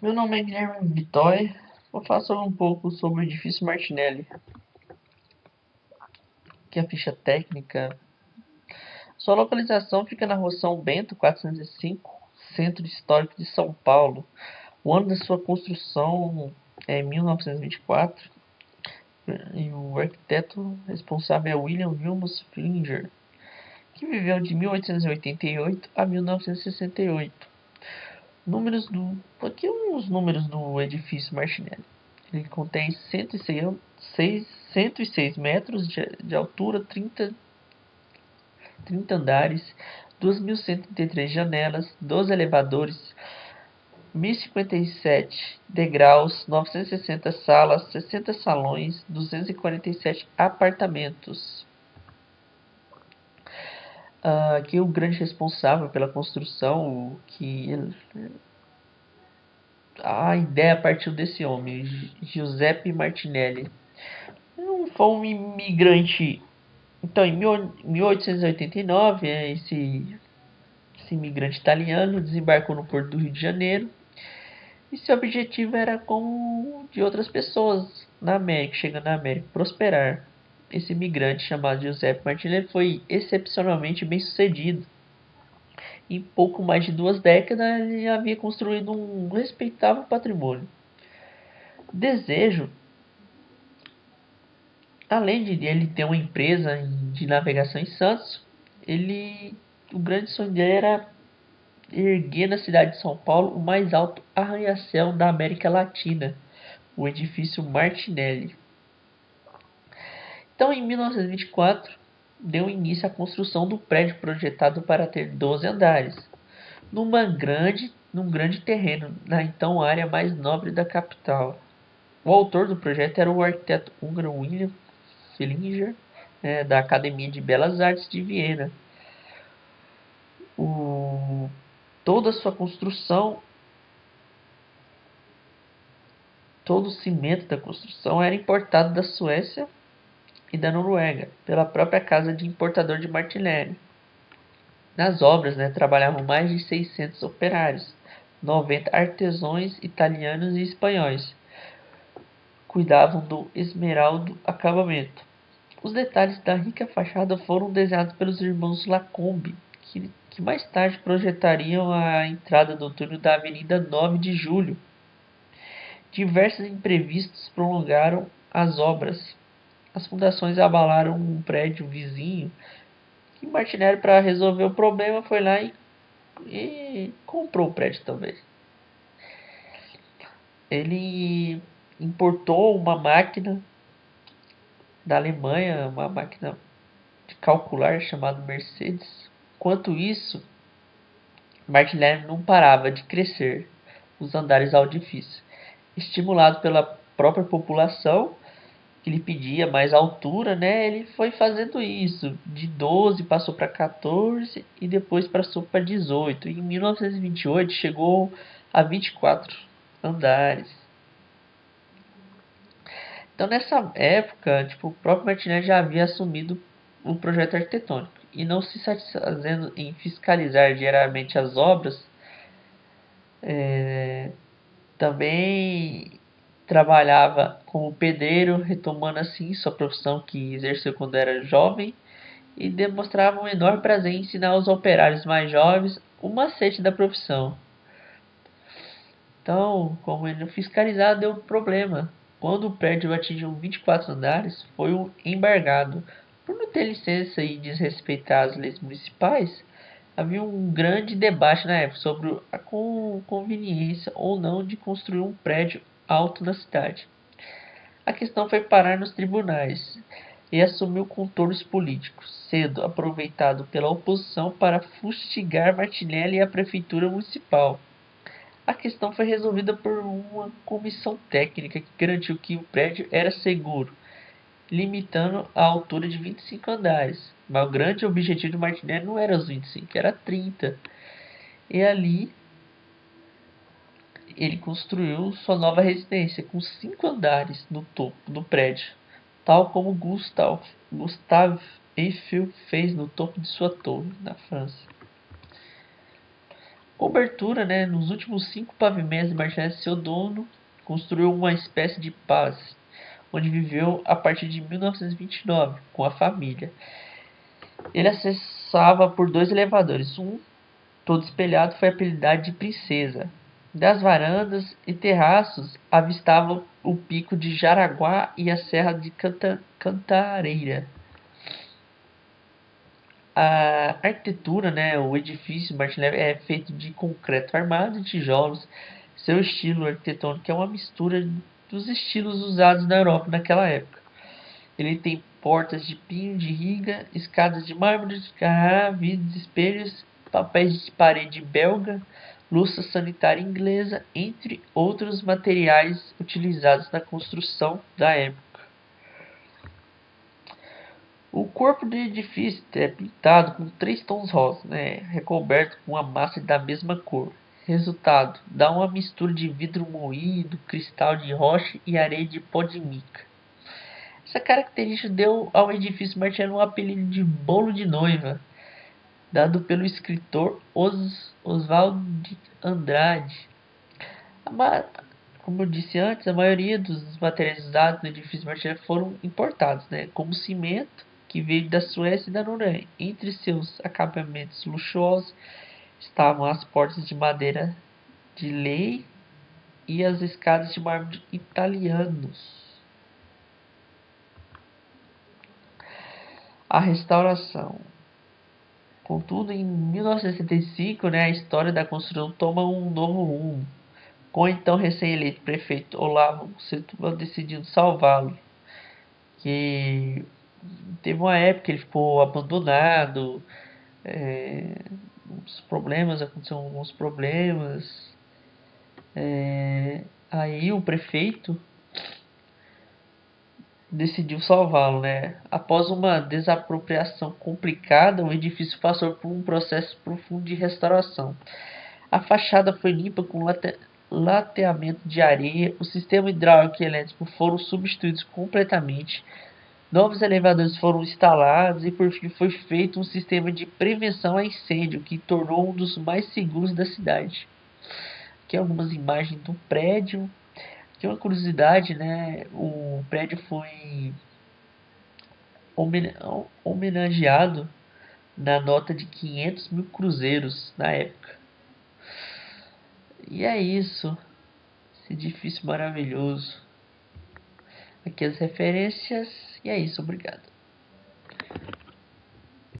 Meu nome é Guilherme Vitória. Vou falar um pouco sobre o edifício Martinelli, que é a ficha técnica. Sua localização fica na rua São Bento, 405, Centro Histórico de São Paulo. O ano da sua construção é 1924 e o arquiteto responsável é William Vilmos Flinger, que viveu de 1888 a 1968. Aqui os números do edifício Martinelli. Ele contém 106 metros de altura, 30 andares, 2.133 janelas, 12 elevadores, 1.057 degraus, 960 salas, 60 salões, 247 apartamentos. Aqui o grande responsável pela construção, a ideia partiu desse homem, Giuseppe Martinelli. Foi um imigrante. Então, em 1889, esse imigrante italiano desembarcou no porto do Rio de Janeiro e seu objetivo era, como de outras pessoas na América, chegando na América, prosperar. Esse imigrante chamado Giuseppe Martinelli foi excepcionalmente bem sucedido. Em pouco mais de 2 décadas, ele havia construído um respeitável patrimônio. Desejo, além de ele ter uma empresa de navegação em Santos, o grande sonho dele era erguer na cidade de São Paulo o mais alto arranha-céu da América Latina, o edifício Martinelli. Então, em 1924, deu início à construção do prédio projetado para ter 12 andares, num grande terreno, na então área mais nobre da capital. O autor do projeto era o arquiteto húngaro William Flinger, da Academia de Belas Artes de Viena. Toda a sua construção, todo o cimento da construção era importado da Suécia e da Noruega, pela própria casa de importador de Martinelli. Nas obras, trabalhavam mais de 600 operários, 90 artesãos italianos e espanhóis. Cuidavam do esmeraldo acabamento. Os detalhes da rica fachada foram desenhados pelos irmãos Lacombe, que mais tarde projetariam a entrada do túnel da Avenida 9 de Julho. Diversos imprevistos prolongaram as obras. As fundações abalaram um prédio vizinho e Martinelli, para resolver o problema, foi lá e comprou o prédio também. Ele importou uma máquina da Alemanha, uma máquina de calcular chamada Mercedes. Enquanto isso, Martinelli não parava de crescer os andares ao edifício, estimulado pela própria população que lhe pedia mais altura, ele foi fazendo isso. De 12 passou para 14 e depois passou para 18. E em 1928 chegou a 24 andares. Então nessa época, o próprio Martinelli já havia assumido o projeto arquitetônico e, não se satisfazendo em fiscalizar diariamente as obras, também trabalhava como pedreiro, retomando assim sua profissão que exerceu quando era jovem, e demonstrava um enorme prazer em ensinar aos operários mais jovens o macete da profissão. Então, como ele não fiscalizava, deu problema. Quando o prédio atingiu 24 andares, foi embargado. Por não ter licença e desrespeitar as leis municipais, havia um grande debate na época sobre a conveniência ou não de construir um prédio alto na cidade. A questão foi parar nos tribunais e assumiu contornos políticos, sendo aproveitado pela oposição para fustigar Martinelli e a prefeitura municipal. A questão foi resolvida por uma comissão técnica que garantiu que o prédio era seguro, limitando a altura de 25 andares. Mas o grande objetivo de Martinelli não era os 25, era 30. E ali ele construiu sua nova residência com 5 andares no topo do prédio, tal como Gustave Eiffel fez no topo de sua torre, na França. Cobertura, né? Nos últimos 5 pavimentos de Martinelli, seu dono construiu uma espécie de paz, onde viveu a partir de 1929 com a família. Ele acessava por 2 elevadores, um todo espelhado foi apelidado de Princesa. Das varandas e terraços avistava o pico de Jaraguá e a Serra de Cantareira. A arquitetura, né, o edifício Martinelli é feito de concreto armado e tijolos. Seu estilo arquitetônico é uma mistura dos estilos usados na Europa naquela época. Ele tem portas de pinho de riga, escadas de mármore de Carrara, vidros, espelhos, papéis de parede belga, louça sanitária inglesa, entre outros materiais utilizados na construção da época. O corpo do edifício é pintado com 3 tons rosa, né, recoberto com uma massa da mesma cor. Resultado, dá uma mistura de vidro moído, cristal de rocha e areia de pó de mica. Essa característica deu ao edifício Martinelli um apelido de bolo de noiva, dado pelo escritor Oswald de Andrade. Como eu disse antes, a maioria dos materiais usados no edifício Martinelli foram importados, né, como cimento, que veio da Suécia e da Noronha. Entre seus acabamentos luxuosos estavam as portas de madeira de lei e as escadas de mármore italianos. A restauração. Contudo, em 1965, né, a história da construção toma um novo rumo, com o então recém-eleito prefeito Olavo Setúbal decidindo salvá-lo, que teve uma época que ele ficou abandonado, aconteceram alguns problemas, aí o prefeito decidiu salvá-lo, né? Após uma desapropriação complicada, o edifício passou por um processo profundo de restauração. A fachada foi limpa com lateamento de areia, o sistema hidráulico e elétrico foram substituídos completamente, novos elevadores foram instalados e por fim foi feito um sistema de prevenção a incêndio que tornou um dos mais seguros da cidade. Aqui algumas imagens do prédio. Aqui uma curiosidade, né? O prédio foi homenageado na nota de 500 mil cruzeiros na época. E é isso. Esse edifício maravilhoso. Aqui as referências. E é isso, obrigado.